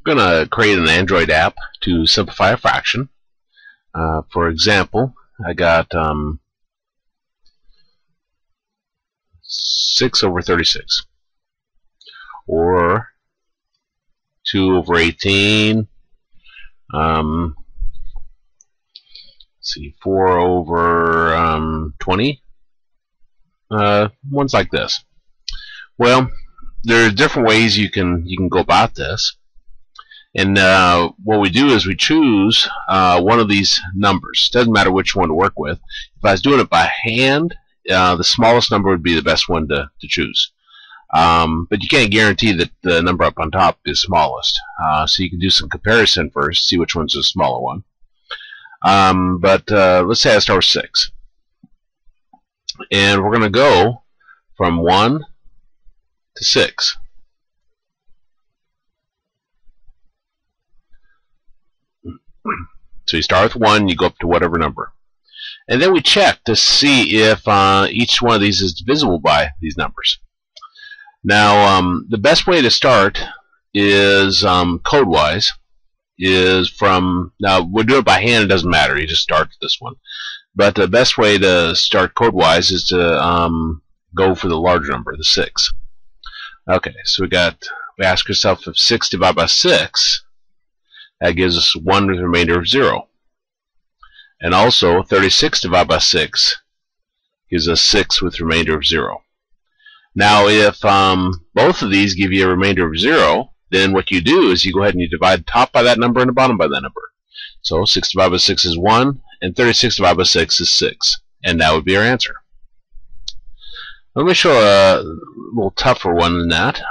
I'm going to create an Android app to simplify a fraction. For example, I got 6 over 36, or 2 over 18, let's see, 4 over 20, ones like this. Well, there are different ways you can go about this. And what we do is we choose one of these numbers. Doesn't matter which one to work with. If I was doing it by hand, the smallest number would be the best one to choose. But you can't guarantee that the number up on top is smallest. So you can do some comparison first, see which one's the smaller one. But let's say I start with 6. And we're going to go from 1 to 6. So you start with 1, you go up to whatever number. And then we check to see if each one of these is divisible by these numbers. Now, the best way to start is, code-wise, is from, now we'll do it by hand, it doesn't matter, you just start with this one. But the best way to start code-wise is to go for the larger number, the 6. Okay, so we ask ourselves if 6 divided by 6, that gives us 1 with a remainder of 0. And also, 36 divided by 6 gives us 6 with a remainder of 0. Now, if both of these give you a remainder of 0, then what you do is you go ahead and you divide the top by that number and the bottom by that number. So 6 divided by 6 is 1, and 36 divided by 6 is 6. And that would be our answer. Let me show a little tougher one than that.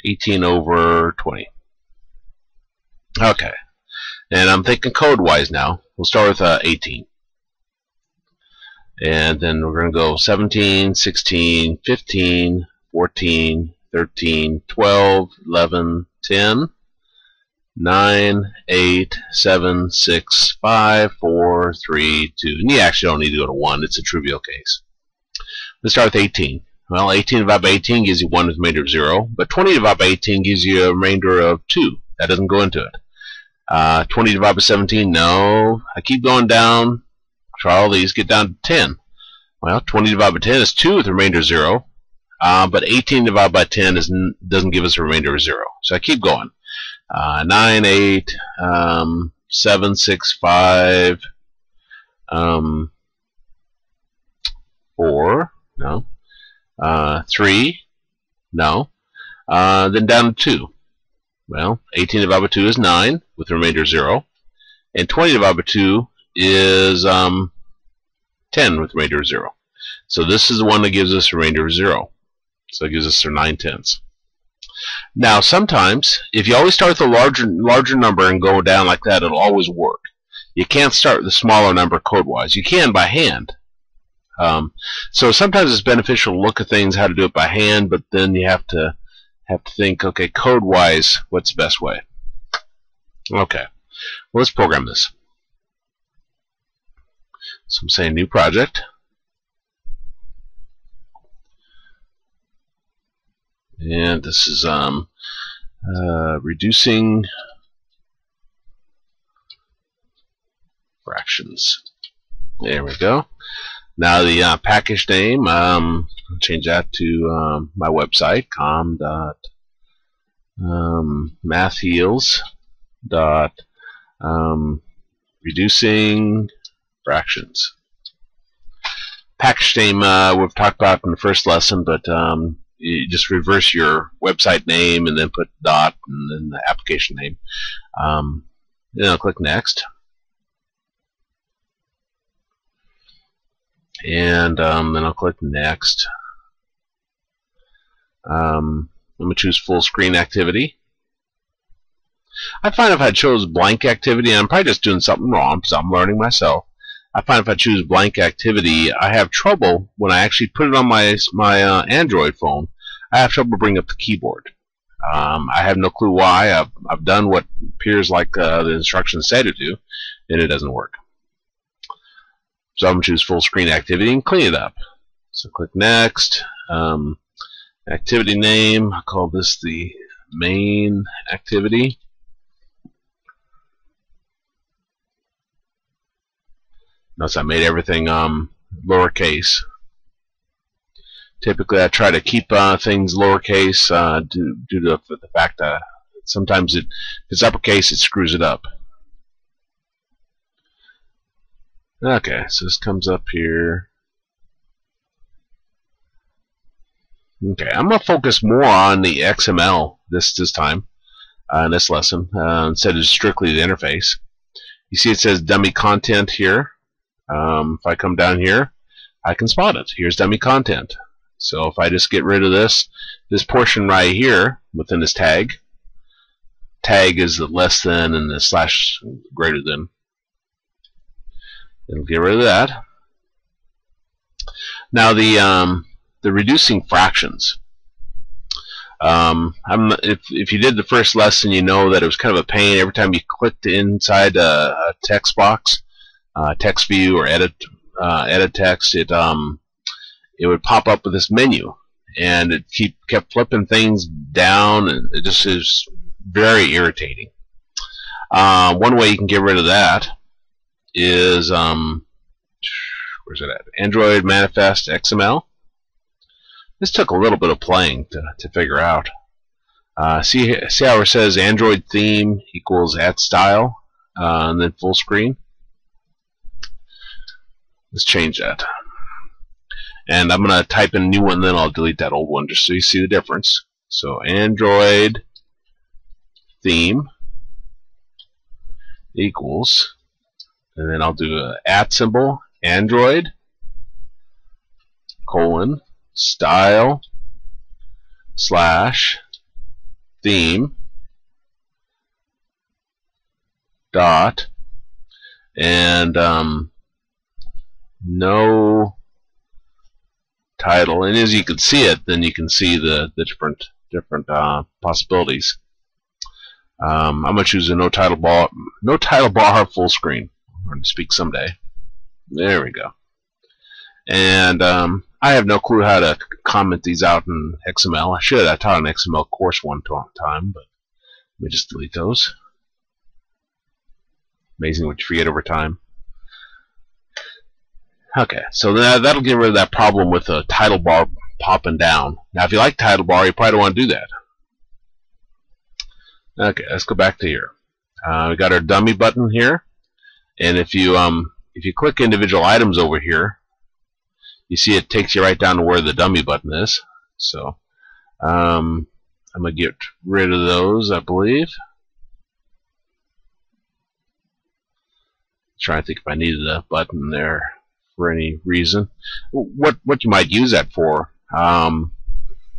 18 over 20. Okay. And I'm thinking code-wise now. We'll start with 18. And then we're going to go 17, 16, 15, 14, 13, 12, 11, 10, 9, 8, 7, 6, 5, 4, 3, 2. And you actually don't need to go to 1. It's a trivial case. Let's start with 18. Well, 18 divided by 18 gives you 1 with a remainder of 0. But 20 divided by 18 gives you a remainder of 2. That doesn't go into it. 20 divided by 17, no. I keep going down. Try all these. Get down to 10. Well, 20 divided by 10 is 2 with a remainder of 0. But 18 divided by 10 doesn't give us a remainder of 0. So I keep going. 9, 8, 7, 6, 5, 4, no. 3, no. Then down to 2. Well, 18 divided by 2 is 9 with a remainder of 0. And 20 divided by 2 is 10 with a remainder of 0. So this is the one that gives us a remainder of 0. So it gives us our 9/10. Now, sometimes, if you always start with a larger number and go down like that, it'll always work. You can't start with the smaller number code-wise. You can by hand. So sometimes it's beneficial to look at things, how to do it by hand, but then you have to think, okay, code-wise, what's the best way? Okay, well, let's program this. So I'm saying new project. And this is reducing fractions. There we go. Now the package name, I'll change that to my website, com.mathheals.reducing fractions. Package name we've talked about in the first lesson, but you just reverse your website name and then put dot and then the application name. Then I'll click next. And then I'll click next. I'm going to choose full screen activity. I find if I chose blank activity, and I'm probably just doing something wrong because I'm learning myself. I find if I choose blank activity, I have trouble when I actually put it on my Android phone. I have trouble bringing up the keyboard. I have no clue why. I've done what appears like the instructions say to do, and it doesn't work. So I'm going to choose full screen activity and clean it up. So click next. Activity name, I'll call this the main activity. Notice I made everything lowercase. Typically I try to keep things lowercase due to the fact that sometimes if it's uppercase it screws it up. Okay, so this comes up here. Okay, I'm going to focus more on the XML this time in this lesson instead of strictly the interface. You see it says dummy content here. If I come down here, I can spot it. Here's dummy content. So if I just get rid of this portion right here within this tag is the less than and the slash greater than. It'll get rid of that. Now the reducing fractions. If you did the first lesson, you know that it was kind of a pain every time you clicked inside a text box, text view or edit text. It would pop up with this menu, and it kept flipping things down, and it just is very irritating. One way you can get rid of that is where's it at? Android Manifest XML. This took a little bit of playing to figure out. See how it says Android theme equals @style and then full screen. Let's change that. And I'm going to type in a new one, then I'll delete that old one just so you see the difference. So Android theme equals, and then I'll do a @ symbol, Android, colon, style, slash, theme, dot, and no title. And as you can see it, then you can see the different possibilities. I'm going to choose a no title bar full screen. We're going to speak someday. There we go. And I have no clue how to comment these out in XML. I should. I taught an XML course one time, but let me just delete those. Amazing what you forget over time. Okay, so that'll get rid of that problem with the title bar popping down. Now, if you like title bar, you probably don't want to do that. Okay, let's go back to here. We got our dummy button here, and if you click individual items over here, you see it takes you right down to where the dummy button is. So I'm gonna get rid of those, I believe. Trying to think if I needed a button there for any reason. What you might use that for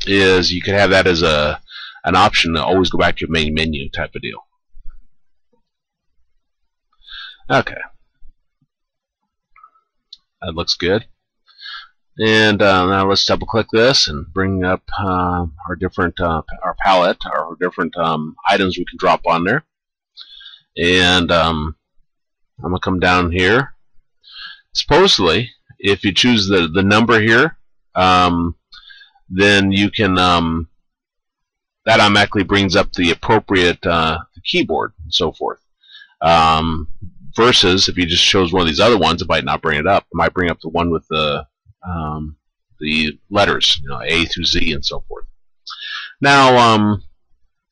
is you could have that as an option to always go back to your main menu type of deal. Okay, that looks good. And now let's double click this and bring up our different our palette, our different items we can drop on there. And I'm gonna come down here. Supposedly, if you choose the number here, then you can that automatically brings up the appropriate the keyboard and so forth. Versus if you just chose one of these other ones, it might not bring it up. It might bring up the one with the letters, you know, A through Z and so forth. Now,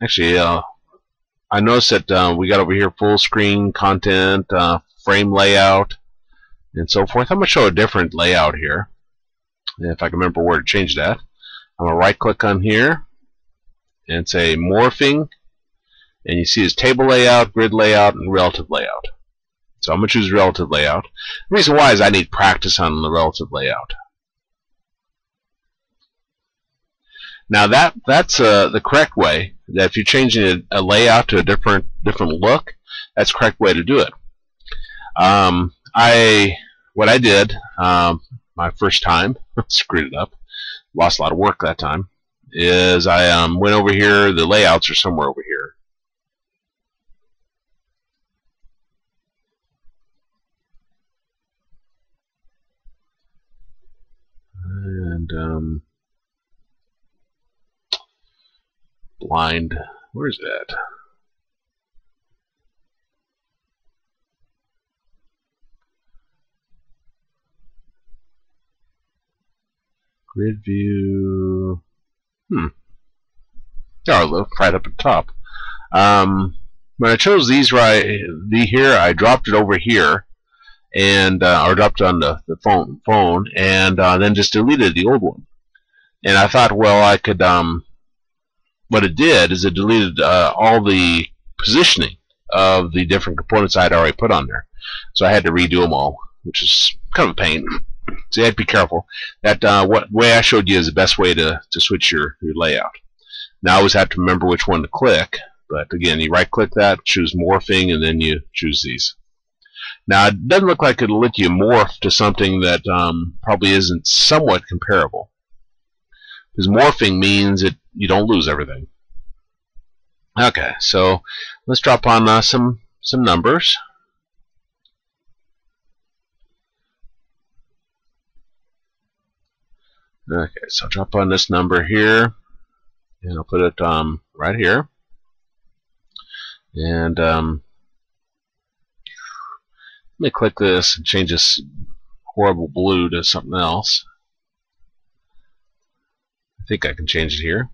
actually, I noticed that we got over here full screen content, frame layout, and so forth. I'm going to show a different layout here. If I can remember where to change that, I'm going to right click on here and say morphing, and you see it's table layout, grid layout, and relative layout. So I'm going to choose relative layout. The reason why is I need practice on the relative layout. Now that's the correct way. That if you're changing a layout to a different look, that's the correct way to do it. What I did my first time, screwed it up, lost a lot of work that time, is I went over here. The layouts are somewhere over here. And aligned. Where's that? Grid view. Oh, look, right up at the top. When I chose these here, I dropped it over here, and or dropped it on the phone, and then just deleted the old one. And I thought, well, I could. What it did is it deleted all the positioning of the different components I had already put on there. So I had to redo them all, which is kind of a pain. So you have to be careful. That what way I showed you is the best way to switch your layout. Now I always have to remember which one to click. But again, you right-click that, choose Morphing, and then you choose these. Now it doesn't look like it'll let you morph to something that probably isn't somewhat comparable. Because morphing means that you don't lose everything. Okay, so let's drop on some numbers. Okay, so I'll drop on this number here, and I'll put it right here. And let me click this and change this horrible blue to something else. I think I can change it here.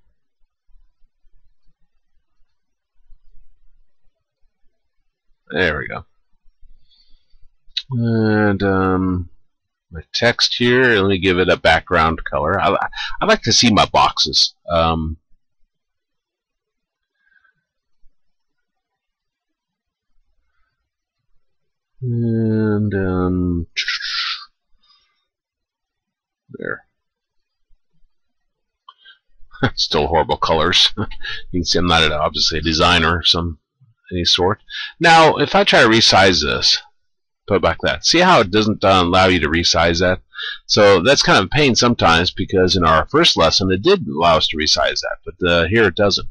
There we go. And my text here, let me give it a background color. I like to see my boxes. And there. Still horrible colors. You can see I'm not obviously a designer of any sort. Now, if I try to resize this, put it back that. See how it doesn't allow you to resize that? So that's kind of a pain sometimes, because in our first lesson it did allow us to resize that, but here it doesn't.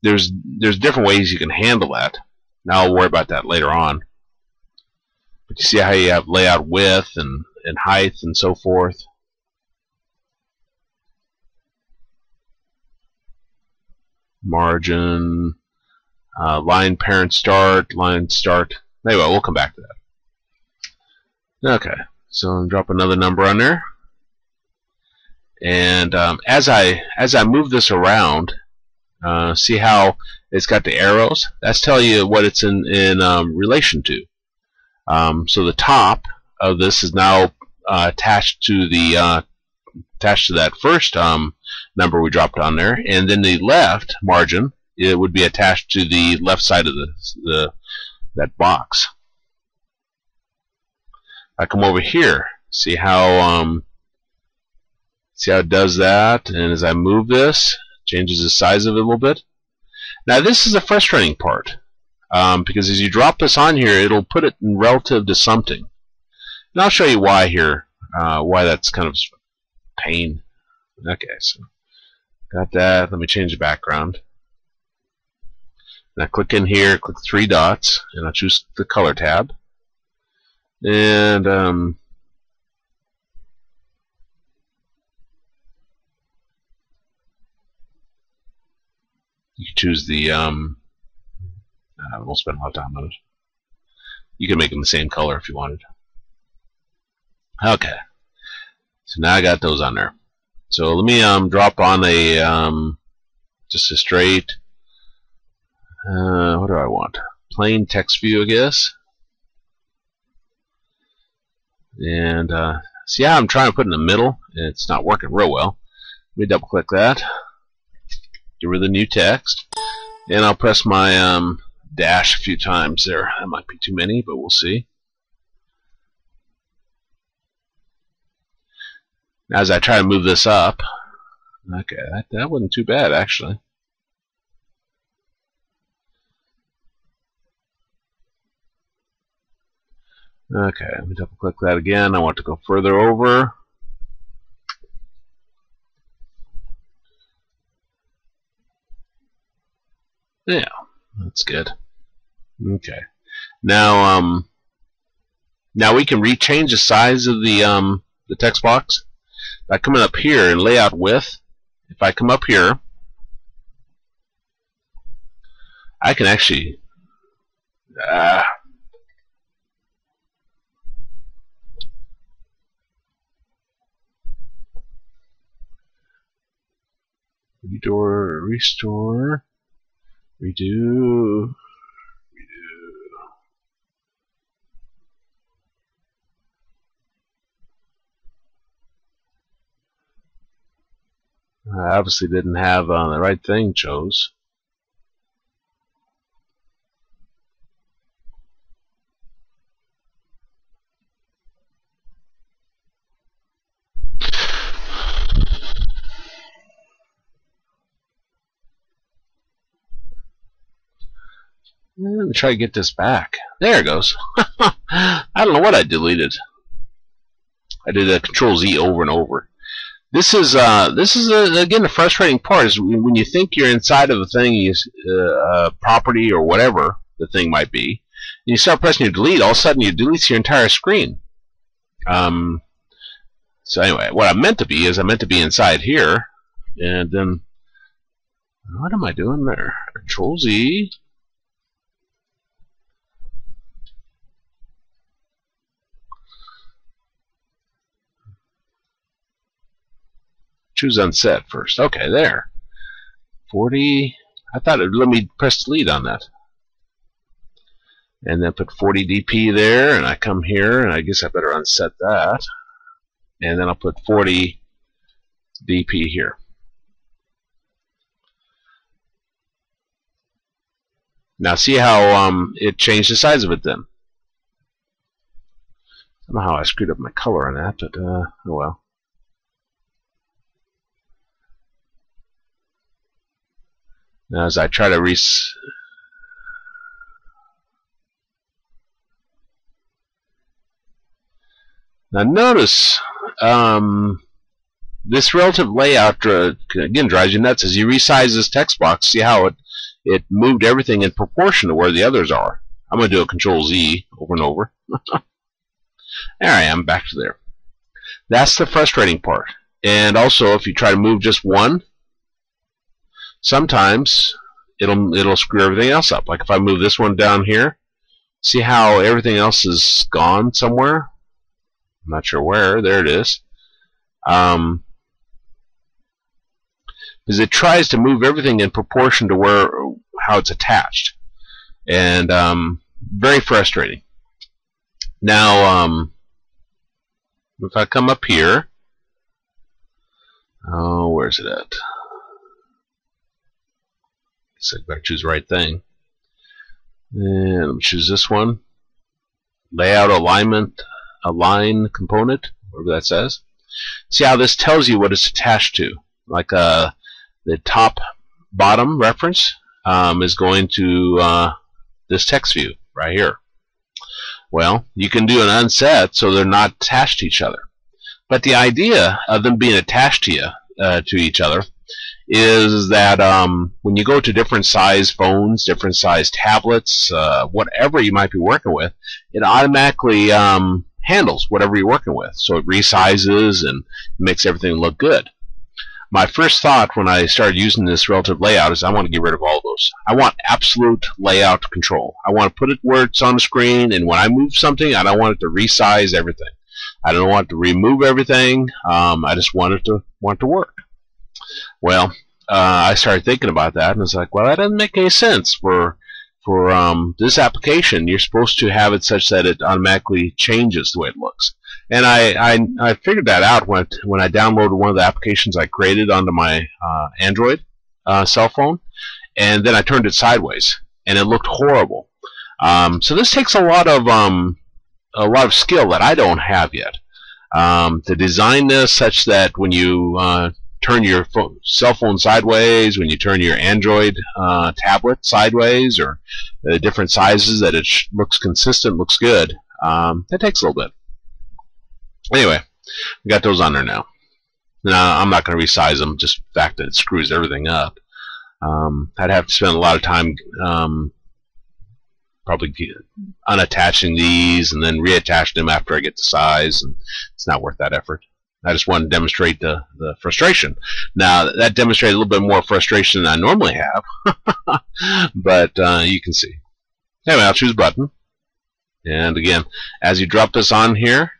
There's different ways you can handle that. Now I'll worry about that later on. But you see how you have layout width and height and so forth. Margin, line parent start, line start. Anyway, we'll come back to that. Okay, so I'm drop another number on there, and as I move this around, see how it's got the arrows? That's telling you what it's in relation to. So the top of this is now attached to that first number we dropped on there, and then the left margin, it would be attached to the left side of that box. I come over here, see how it does that, and as I move this, it changes the size of it a little bit. Now this is the frustrating part, because as you drop this on here, it'll put it in relative to something. And I'll show you why here, why that's kind of pain. Okay, so got that. Let me change the background. And I click in here, click three dots, and I'll choose the color tab. And you can choose the I won't spend a lot of time on it. You can make them the same color if you wanted. Okay, so now I got those on there. So let me drop on a just a straight what do I want? Plain text view, I guess. And see how I'm trying to put in the middle, and it's not working real well. Let me double click that, get rid of the new text, and I'll press my dash a few times there. That might be too many, but we'll see. Now as I try to move this up, okay, that wasn't too bad actually. Okay, let me double click that again. I want to go further over. Yeah, that's good. Okay. Now now we can rechange the size of the text box by coming up here in layout width. If I come up here I can actually restore, redo. I obviously didn't have the right thing chose. Let me try to get this back. There it goes. I don't know what I deleted. I did a Control Z over and over. This is again the frustrating part is when you think you're inside of a thing, property or whatever the thing might be, and you start pressing your delete. All of a sudden, you delete your entire screen. So anyway, what I meant to be is I meant to be inside here, and then what am I doing there? Control Z. Choose unset first. Okay, there. 40. I thought it would let me press delete on that. And then put 40 dp there, and I come here, and I guess I better unset that. And then I'll put 40 dp here. Now see how it changed the size of it then. I don't know how I screwed up my color on that, but oh well. Now as I try to now notice this relative layout again drives you nuts. As you resize this text box, see how it moved everything in proportion to where the others are. I'm going to do a Control Z over and over. There I am, back to there. That's the frustrating part. And also, if you try to move just one, sometimes it'll screw everything else up. Like if I move this one down here, see how everything else is gone somewhere? I'm not sure where. There it is. Because it tries to move everything in proportion to how it's attached, and very frustrating. Now, if I come up here, oh, where's it at? So I better choose the right thing. And let me choose this one. Layout alignment, align component, whatever that says. See how this tells you what it's attached to. Like the top bottom reference is going to this text view right here. Well, you can do an unset so they're not attached to each other. But the idea of them being attached to each other is that when you go to different size phones, different size tablets, whatever you might be working with, it automatically handles whatever you're working with. So it resizes and makes everything look good. My first thought when I started using this relative layout is I want to get rid of all those. I want absolute layout control. I want to put it where it's on the screen, and when I move something, I don't want it to resize everything. I don't want to remove everything. I just want it to work. Well, I started thinking about that, and it's like, well, that doesn't make any sense. For this application, you're supposed to have it such that it automatically changes the way it looks. And I figured that out when I downloaded one of the applications I created onto my Android cell phone, and then I turned it sideways, and it looked horrible. So this takes a lot of skill that I don't have yet to design this such that when you turn your cell phone sideways, when you turn your Android tablet sideways, or different sizes, that it looks consistent, looks good. That takes a little bit. Anyway, we got those on there now. Now I'm not going to resize them, just the fact that it screws everything up. I'd have to spend a lot of time probably unattaching these and then reattach them after I get the size, and it's not worth that effort. I just want to demonstrate the frustration. Now, that demonstrated a little bit more frustration than I normally have, but you can see. Anyway, I'll choose button. And again, as you drop this on here,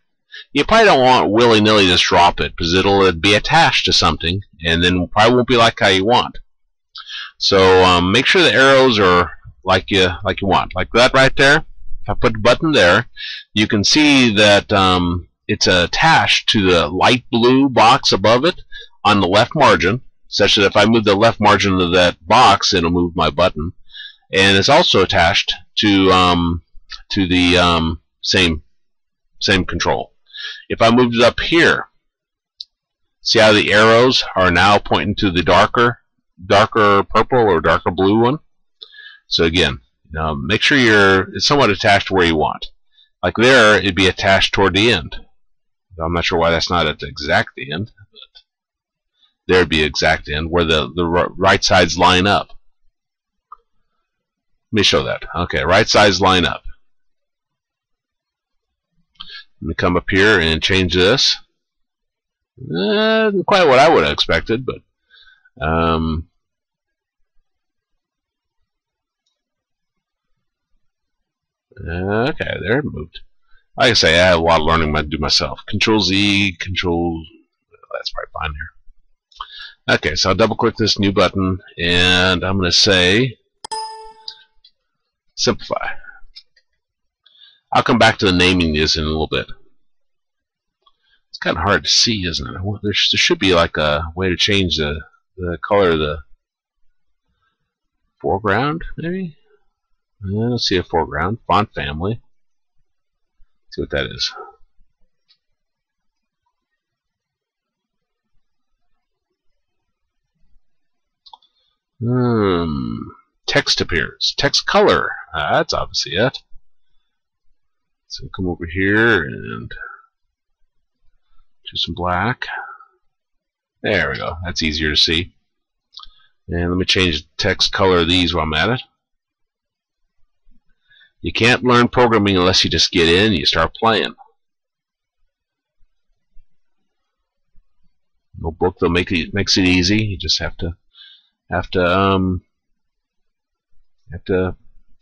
you probably don't want willy-nilly just drop it, because it'll be attached to something, and then probably won't be like how you want. So make sure the arrows are like you want. Like that right there. If I put the button there, you can see that it's attached to the light blue box above it on the left margin, such that if I move the left margin of that box, it'll move my button. And it's also attached to the same control. If I moved it up here, see how the arrows are now pointing to the darker purple or darker blue one? So again, make sure it's somewhat attached to where you want. Like there, it'd be attached toward the end. I'm not sure why that's not at the exact end, but there'd be exact end where the right sides line up. Let me show that. Okay, right sides line up. Let me come up here and change this. Not quite what I would have expected, but okay, there it moved. Like I say, I have a lot of learning to do myself. Control Z, that's probably fine here. Okay, so I'll double click this new button, and I'm going to say simplify. I'll come back to the naming this in a little bit. It's kind of hard to see, isn't it? There should be like a way to change the color of the foreground, maybe? Let's see a foreground. Font family. See what that is. Text appears. Text color. That's obviously it. So come over here and choose some black. There we go. That's easier to see. And let me change the text color of these while I'm at it. You can't learn programming unless you just get in and you start playing. No book that makes it easy. You just have to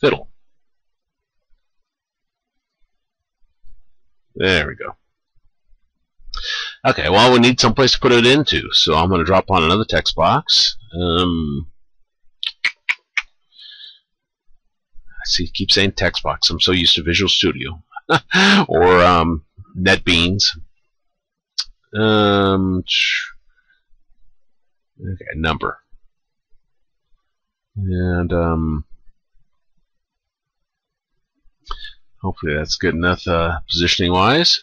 fiddle. There we go. Okay, well, we need someplace to put it into, so I'm going to drop on another text box. I see, keep saying text box. I'm so used to Visual Studio or NetBeans. Okay, number. And hopefully that's good enough positioning wise.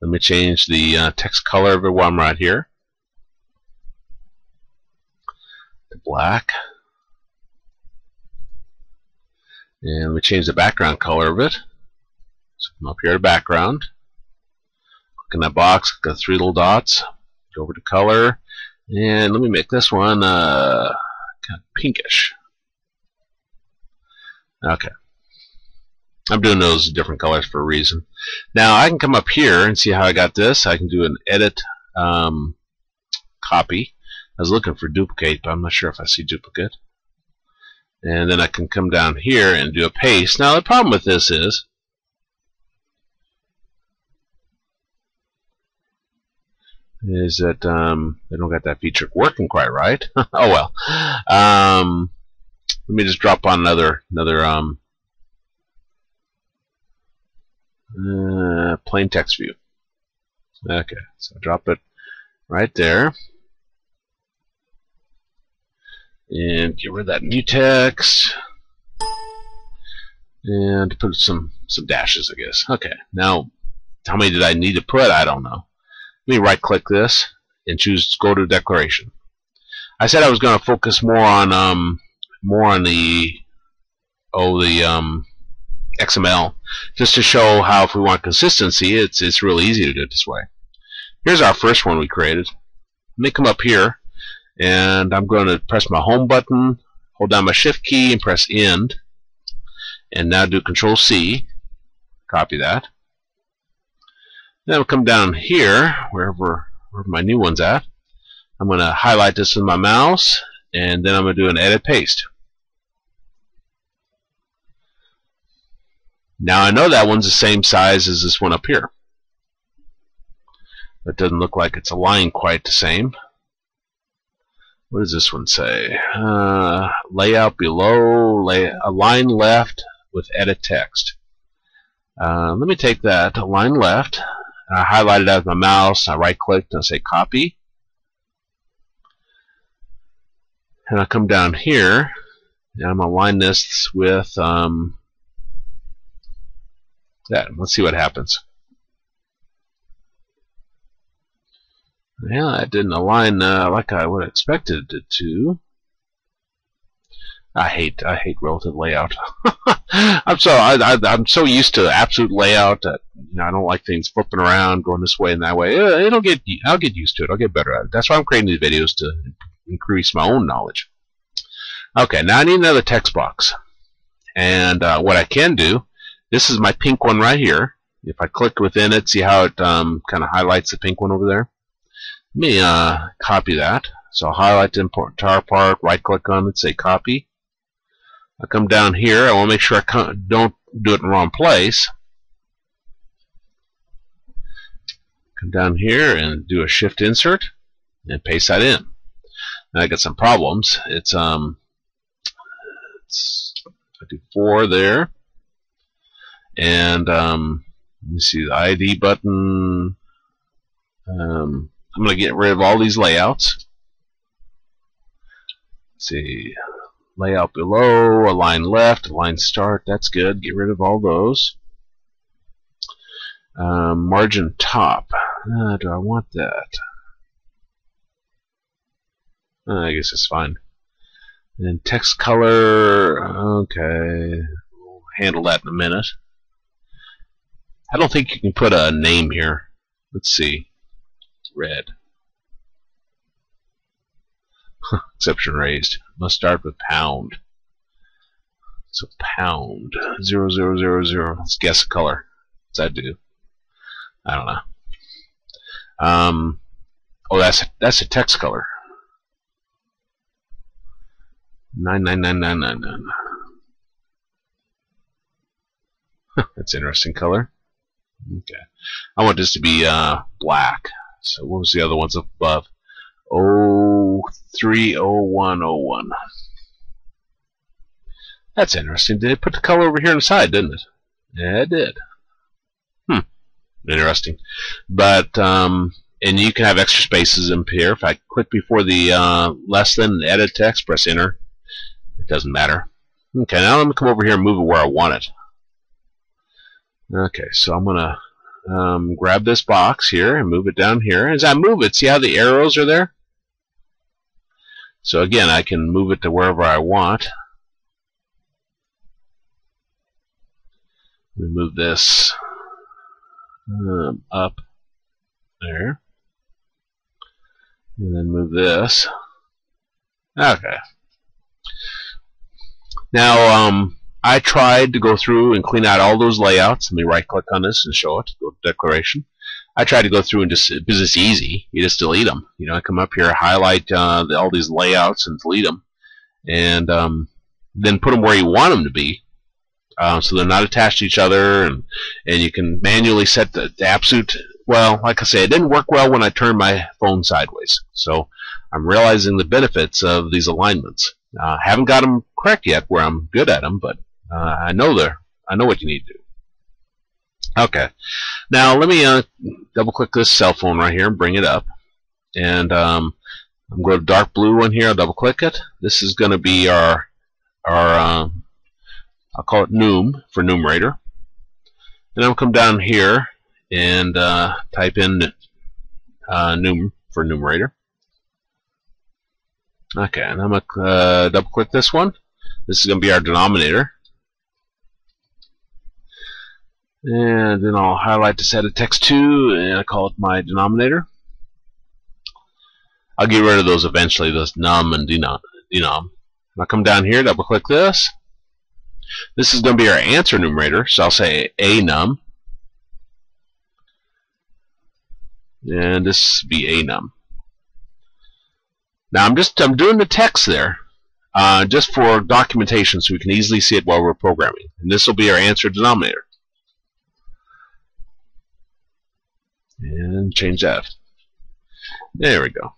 Let me change the text color of it while I'm right here to black. And we change the background color of it. So come up here to background. Click in that box, click the three little dots, go over to color, and let me make this one kind of pinkish. Okay. I'm doing those different colors for a reason. Now I can come up here and see how I got this. I can do an edit copy. I was looking for duplicate, but I'm not sure if I see duplicate. And then I can come down here and do a paste. Now the problem with this is that they don't got that feature working quite right. Oh well. Let me just drop on another plain text view. Okay, so drop it right there. And get rid of that mutex. And put some dashes, I guess. Okay, now how many did I need to put? I don't know. Let me right click this and choose go to declaration. I said I was going to focus more on the XML, just to show how if we want consistency, it's really easy to do it this way. Here's our first one we created. Let me come up here, and I'm going to press my home button, hold down my shift key, and press end. And now do Control C, copy that. Then I'll come down here, wherever my new one's at. I'm going to highlight this with my mouse, and then I'm going to do an edit paste. Now I know that one's the same size as this one up here. It doesn't look like it's aligned quite the same. What does this one say? Layout below, align left with edit text. Let me take that, align left, and I highlight it out with my mouse. I right click and I say copy. And I come down here and I'm going to align this with that. Let's see what happens. Yeah, it didn't align like I would have expected it to. I hate relative layout. I'm so used to absolute layout that I don't like things flipping around, going this way and that way. I'll get used to it. I'll get better at it. That's why I'm creating these videos, to increase my own knowledge. Okay, now I need another text box, and what I can do. This is my pink one right here. If I click within it, see how it kind of highlights the pink one over there? Let me copy that. So I'll highlight the entire part, right click on it, say copy. I come down here. I want to make sure I don't do it in the wrong place. Come down here and do a shift insert and paste that in. Now I got some problems. I do 4 there. And let me see the ID button. I'm going to get rid of all these layouts. Let's see, layout below, align left, align start. That's good. Get rid of all those. Margin top. Do I want that? I guess it's fine. And text color. Okay, we'll handle that in a minute. I don't think you can put a name here. Let's see. Red. Exception raised. Must start with pound. So pound 0000. Let's guess a color. What's that do? I don't know. Oh, that's a text color. 999999. That's an interesting color. Okay. I want this to be black. So what was the other ones up above? 030101. That's interesting. Did it put the color over here on the side, didn't it? Yeah, it did. Interesting. But and you can have extra spaces in here. If I click before the less than edit text, press enter. It doesn't matter. Okay, now let me come over here and move it where I want it. Okay, so I'm gonna grab this box here and move it down here. As I move it, see how the arrows are there? So again, I can move it to wherever I want. Let me move this up there, and then move this. Okay. Now, I tried to go through and clean out all those layouts. Let me right-click on this and show it. Go to Declaration. I tried to go through and just, because it's easy, you just delete them. I come up here, highlight all these layouts and delete them, and then put them where you want them to be, so they're not attached to each other, and you can manually set the absolute. Well, like I say, it didn't work well when I turned my phone sideways. So I'm realizing the benefits of these alignments. Haven't got them correct yet where I'm good at them, but I know what you need to do. Okay, now let me double click this cell phone right here and bring it up, and I'm going to dark blue one here. I'll double click it. This is going to be our I'll call it num for numerator, and I'll come down here and type in num for numerator. Okay, and I'm going to double click this one. This is going to be our denominator. And then I'll highlight the set of text 2 and I call it my denominator. I'll get rid of those eventually, those num and denom. I'll come down here, double click this. This is going to be our answer numerator, so I'll say a num. and this be enum. Now I'm doing the text there just for documentation so we can easily see it while we're programming. And this will be our answer denominator. And change that. There we go.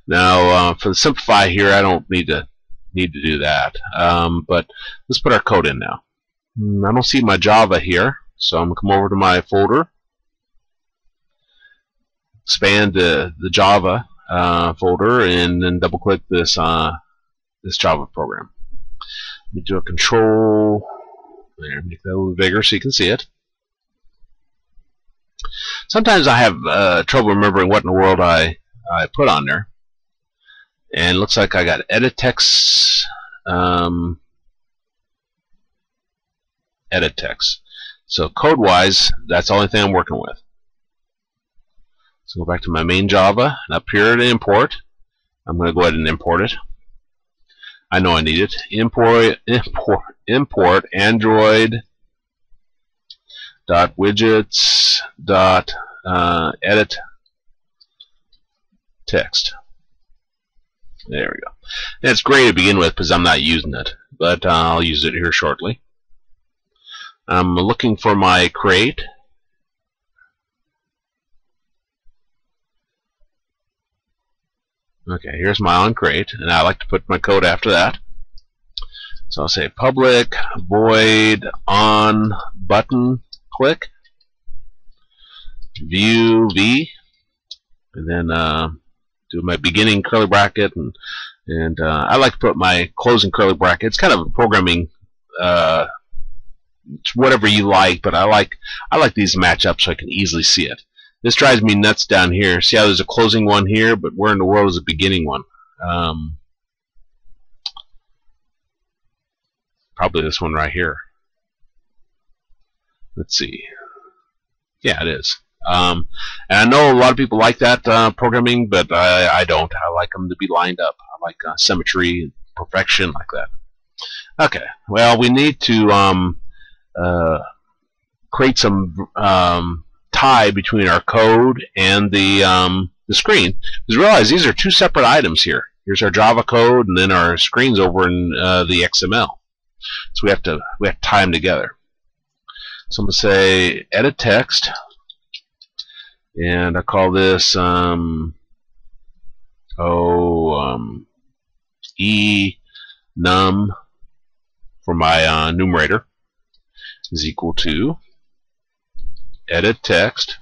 Now for the simplify here, I don't need to do that. But let's put our code in now. I don't see my Java here, so I'm going to come over to my folder, expand the Java folder, and then double click this this Java program. Let me do a control there, make that a little bigger so you can see it. Sometimes I have trouble remembering what in the world I put on there, and it looks like I got edit text, edit text. So code-wise, that's the only thing I'm working with. So go back to my main Java, and up here to import, I'm going to go ahead and import it. I know I need it. Import Android .widgets .edit text. There we go. And it's gray to begin with because I'm not using it, but I'll use it here shortly. I'm looking for my crate. Okay, here's my on crate, and I like to put my code after that. So I'll say public void on button click view v, and then do my beginning curly bracket, and I like to put my closing curly bracket. It's kind of a programming, it's whatever you like, but I like these to match up so I can easily see it. This drives me nuts down here. See how there's a closing one here, but where in the world is a beginning one? Probably this one right here. Let's see. Yeah, it is. And I know a lot of people like that programming, but I don't. I like them to be lined up. I like symmetry and perfection like that. Okay. Well, we need to create some tie between our code and the screen. Because realize these are two separate items here. Here's our Java code, and then our screen's over in the XML. So we have to tie them together. So I'm going to say edit text, and I call this enum for my numerator is equal to edit text,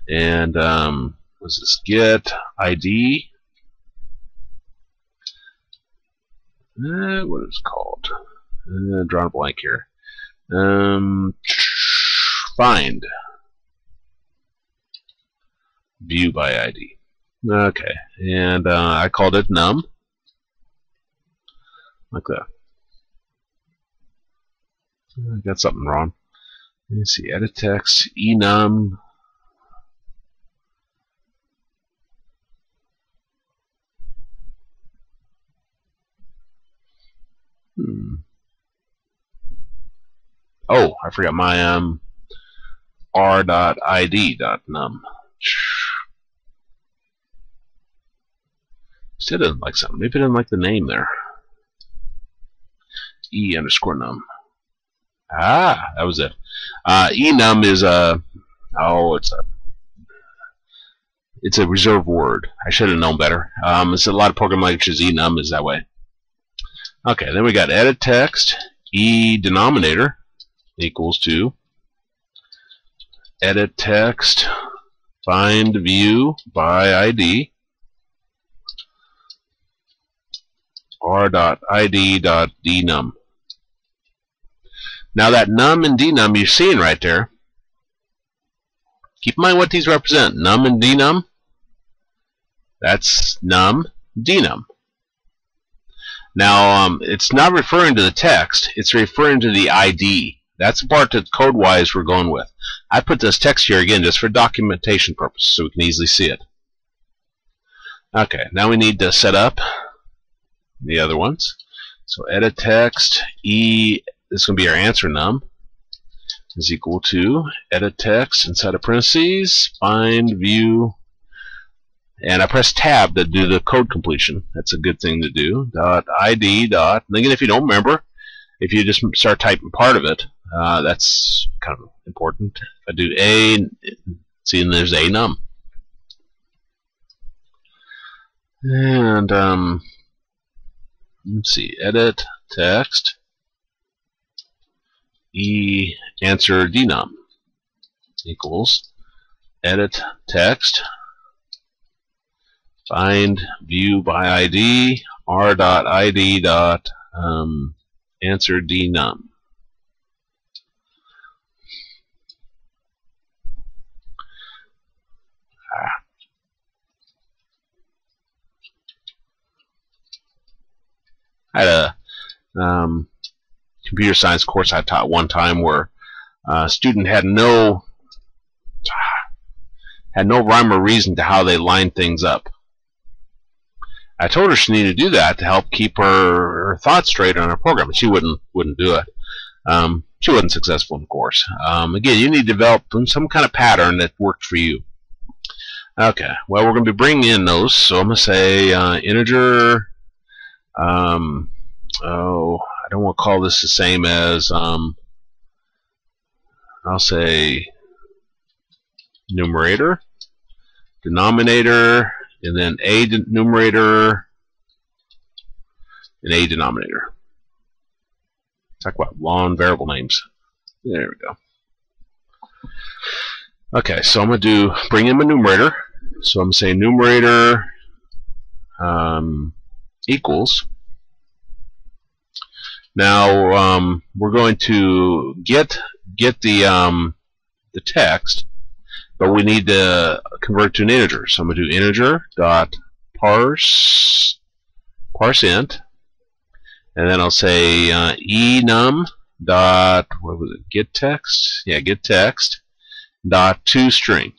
and what's this, get ID, what is it called? Drawing a blank here. Find view by ID. Okay, and I called it num, like that. I got something wrong. Let me see, edit text, enum. Oh, I forgot my r.id.num. Still doesn't like something. Maybe it doesn't like the name there. e_num. Ah, that was it. Enum is it's a reserved word. I should have known better. It's a lot of program languages. Enum is that way. Okay, then we got edit text, denominator equals to edit text, find view by ID, r.id.dnum. Now that num and dnum you're seeing right there, keep in mind what these represent. Num and dnum, that's num, dnum. Now it's not referring to the text, it's referring to the ID. That's the part that code-wise we're going with. I put this text here again just for documentation purposes so we can easily see it. Okay, now we need to set up the other ones. So edit text, this is going to be our answer num. is equal to edit text inside of parentheses, find, view, and I press tab to do the code completion. That's a good thing to do. .id. And again, if you don't remember, if you just start typing part of it, that's kind of important. If I do a, see, and there's a num. And let's see, edit text e answer dnum equals edit text find view by ID r.id. Answer dnum. I had a computer science course I taught one time where a student had no rhyme or reason to how they lined things up. I told her she needed to do that to help keep her thoughts straight on her program, but she wouldn't do it. She wasn't successful in the course. Again, you need to develop some kind of pattern that worked for you. Okay, well, we're going to be bringing in those, so I'm going to say integer. Oh, I don't want to call this the same as, I'll say numerator, denominator, and then a numerator and a denominator. Talk about long variable names. There we go. Okay, so I'm going to bring in my numerator. So I'm going to say numerator equals. Now we're going to get the text, but we need to convert to an integer. So I'm going to do integer dot parse int, and then I'll say enum dot, what was it, get text? Yeah, get text dot toString.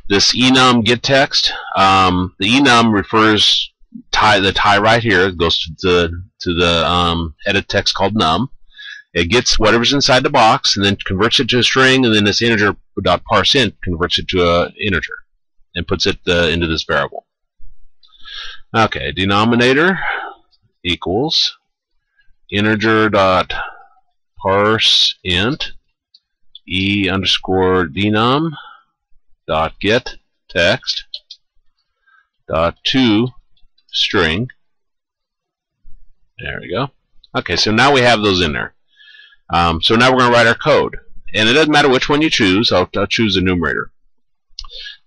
This enum get text, the enum refers the tie right here. It goes to the edit text called num. It gets whatever's inside the box and then converts it to a string, and then this integer dot parse int converts it to an integer and puts it into this variable. Okay, denominator equals integer dot parse int e underscore denum dot get text dot toString. There we go. Okay, so now we have those in there. So now we're going to write our code, and it doesn't matter which one you choose. I'll choose the numerator.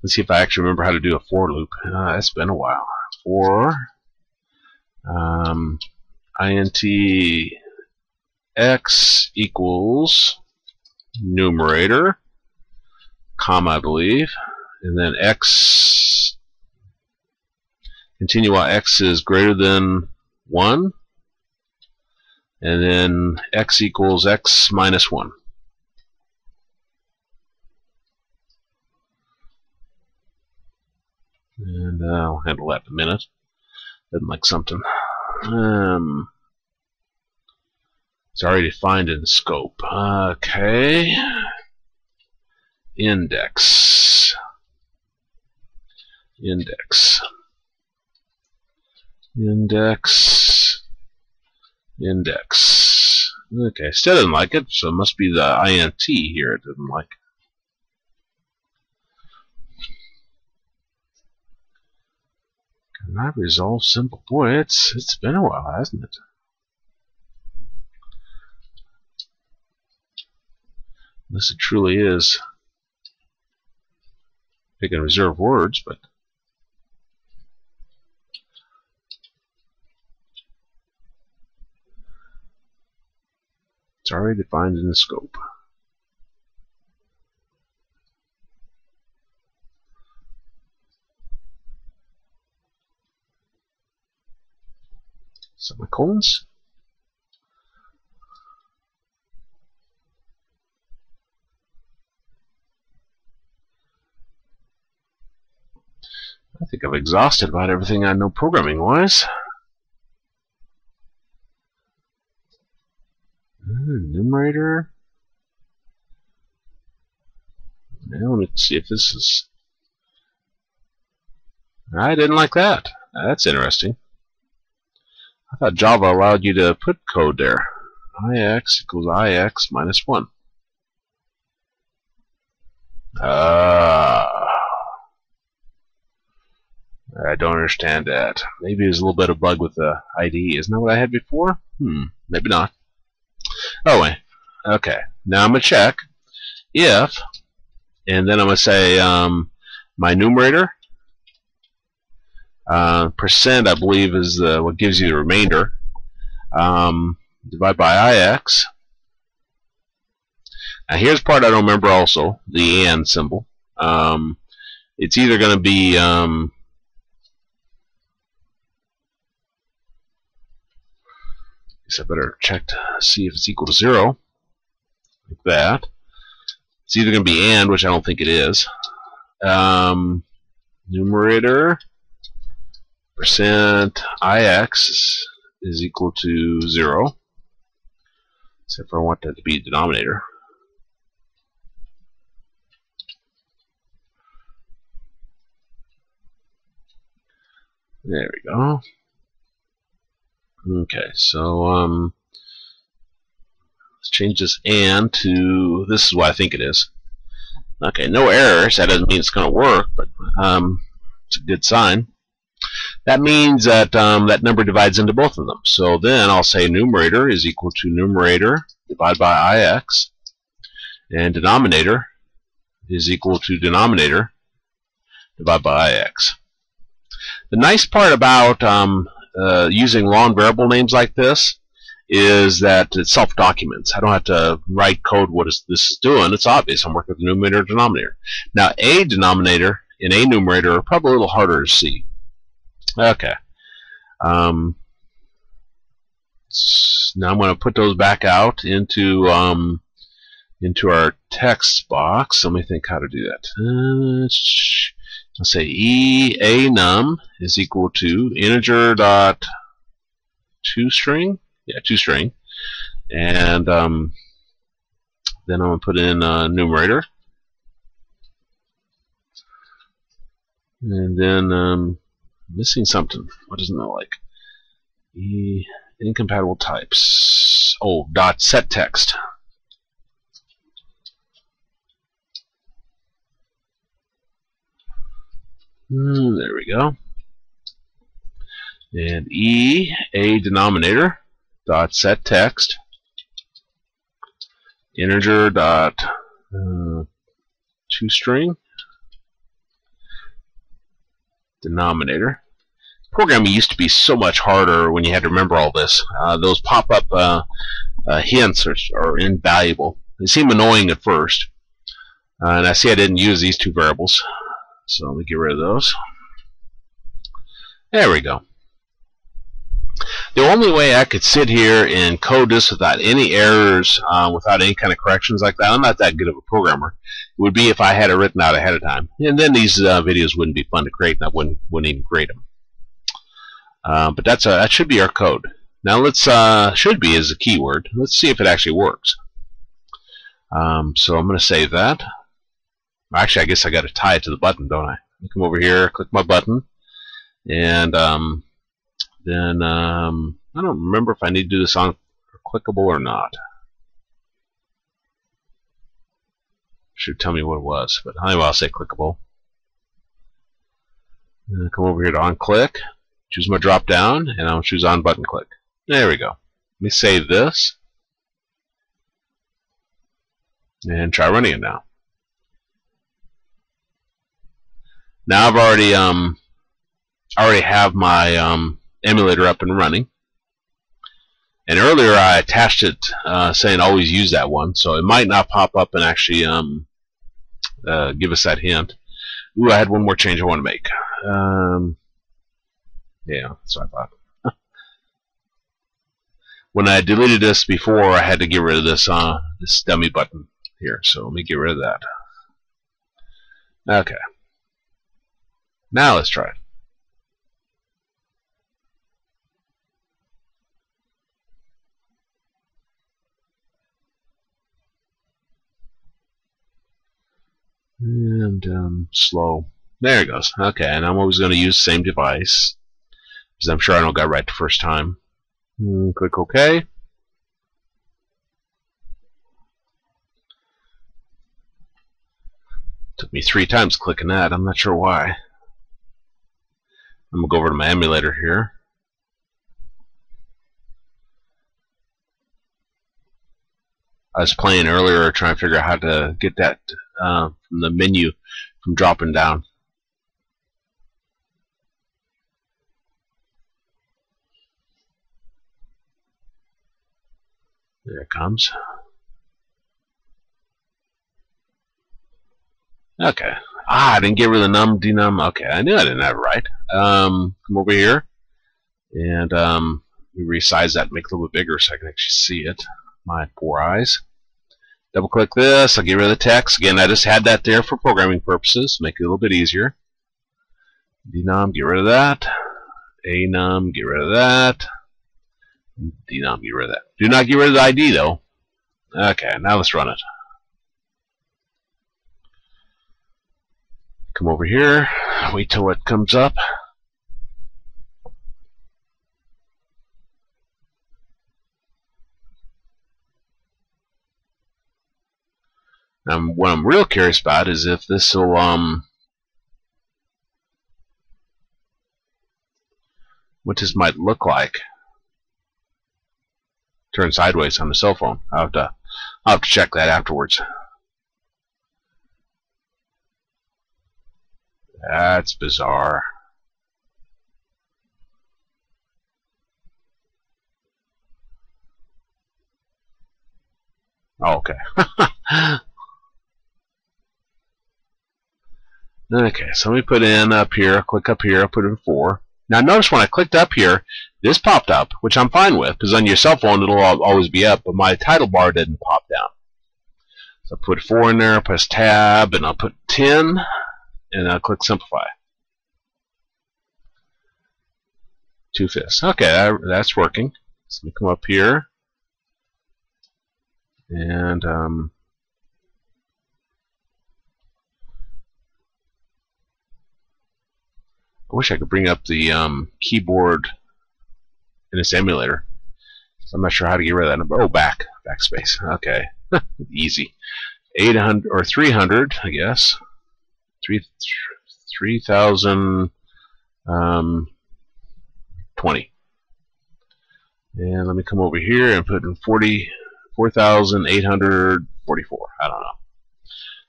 Let's see if I actually remember how to do a for loop. It's been a while. For int x equals numerator, comma, I believe, and then x, continue while x is greater than 1, and then x equals x minus 1. And I'll handle that in a minute. Doesn't like something. It's already defined in the scope. Okay. Index. Index. Index. Index. Okay, still doesn't like it, so it must be the int here it doesn't like. Cannot resolve simple. Boy, it's been a while, hasn't it? Unless it truly is. They can reserve words, but it's already defined in the scope. Semicolons. I think I've exhausted about everything I know programming-wise. me see if this is... I didn't like that. That's interesting. I thought Java allowed you to put code there. ix equals ix minus 1. I don't understand that. Maybe there's a little bit of bug with the IDE. Isn't that what I had before? Maybe not. Oh, wait. Okay. Now I'm going to check if, and then I'm going to say my numerator, percent, I believe, is what gives you the remainder. Divide by ix. Now here's the part I don't remember also, the and symbol. It's either going to be I guess I better check to see if it's equal to 0, like that. It's either going to be and, which I don't think it is. Numerator percent ix is equal to 0, except for I want that to be denominator. There we go. Okay, so let's change this and to, this is what I think it is. Okay, no errors. That doesn't mean it's going to work, but it's a good sign. That means that that number divides into both of them. So then I'll say numerator is equal to numerator divided by ix, and denominator is equal to denominator divided by ix. The nice part about using long variable names like this is that it self-documents. I don't have to write code what this is doing. It's obvious. I'm working with the numerator and denominator. Now, a denominator and a numerator are probably a little harder to see. Okay. Now I'm going to put those back out into our text box. Let me think how to do that. Let's say a num is equal to integer dot toString. Yeah, toString. And then I'm going to put in numerator. And then missing something. What doesn't that like? Incompatible types. Oh, dot set text. There we go. And a denominator dot set text integer dot toString denominator. Programming used to be so much harder when you had to remember all this. Those pop-up hints are invaluable. They seem annoying at first. And I see I didn't use these two variables. So let me get rid of those. There we go. The only way I could sit here and code this without any errors, without any kind of corrections like that, I'm not that good of a programmer, would be if I had it written out ahead of time. And then these videos wouldn't be fun to create, and I wouldn't even grade them. But that should be our code. Now let's, should be is a keyword. Let's see if it actually works. So I'm going to save that. Actually, I guess I got to tie it to the button, don't I? I come over here, click my button, and then I don't remember if I need to do this on clickable or not. Should tell me what it was, but anyway, I'll say clickable. And come over here to on click, choose my drop down, and I'll choose on button click. There we go. Let me save this and try running it now. Now I've already have my emulator up and running. And earlier I attached it saying always use that one, so it might not pop up and actually give us that hint. Ooh, I had one more change I want to make. Yeah, that's what I thought. When I deleted this before, I had to get rid of this this dummy button here, so let me get rid of that. Okay. Now let's try it. And slow. There it goes. Okay, and I'm always going to use the same device, because I'm sure I don't got it right the first time. Click OK. Took me 3 times clicking that. I'm not sure why. I'm going to go over to my emulator here. I was playing earlier trying to figure out how to get that from the menu from dropping down. There it comes. Okay. I didn't get rid of the num, denum. Okay, I knew I didn't have it right. Come over here and we resize that and make it a little bit bigger so I can actually see it. My poor eyes. Double click this. I'll get rid of the text. Again, I just had that there for programming purposes. Make it a little bit easier. Denum, get rid of that. Anum, get rid of that. Denum, get rid of that. Do not get rid of the ID though. Okay, now let's run it. Come over here. Wait till it comes up. What I'm real curious about is if this will what this might look like. Turn sideways on the cell phone. I'll have to check that afterwards. That's bizarre. Oh, okay. Okay, so let me put in up here, click up here, I'll put in 4. Now notice when I clicked up here, this popped up, which I'm fine with, because on your cell phone it'll always be up, but my title bar didn't pop down. So I'll put 4 in there, press tab, and I'll put 10, and I'll click simplify. 2/5. Okay, that's working. So let me come up here, and I wish I could bring up the keyboard in this emulator. So I'm not sure how to get rid of that. Oh, backspace. Okay, easy. 800 or 300, I guess. 3,020. And let me come over here and put in 4,844. I don't know.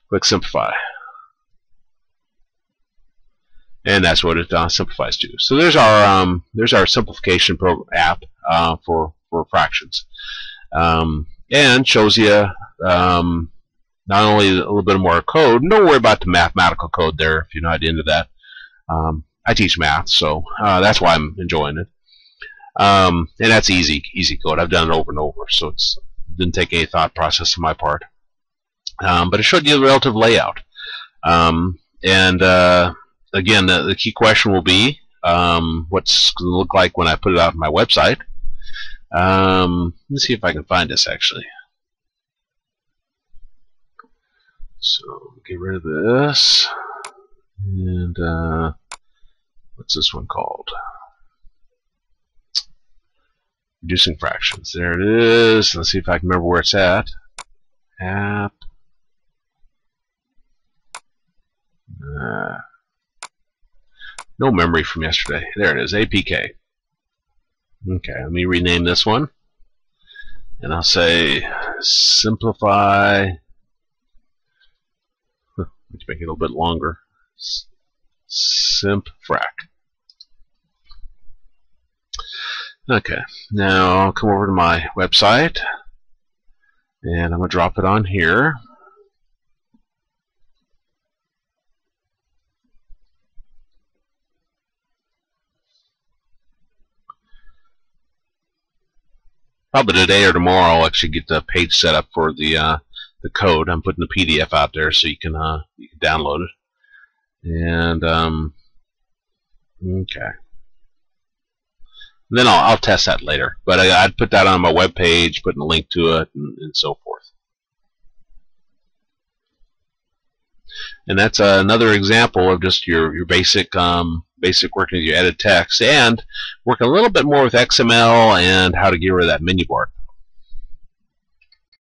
Click simplify. And that's what it simplifies to. So there's our simplification app for fractions, and shows you not only a little bit more code. Don't worry about the mathematical code there if you're not into that. I teach math, so that's why I'm enjoying it. And that's easy code. I've done it over and over, so it didn't take any thought process on my part. But it showed you the relative layout, again, the key question will be what's going to look like when I put it out on my website. Let's see if I can find this actually. So get rid of this, and what's this one called? Reducing fractions. There it is. Let's see if I can remember where it's at. App. No memory from yesterday. There it is, APK. Okay, let me rename this one. And I'll say simplify. Let's make it a little bit longer. Simp-frac. Okay, now I'll come over to my website. And I'm going to drop it on here. Probably today or tomorrow I'll actually get the page set up for the code. I'm putting the PDF out there so you can download it. And okay. And then I'll test that later. But I'd put that on my web page, putting a link to it, and so forth. And that's another example of just your basic working with your edit text and working a little bit more with XML and how to get rid of that menu bar.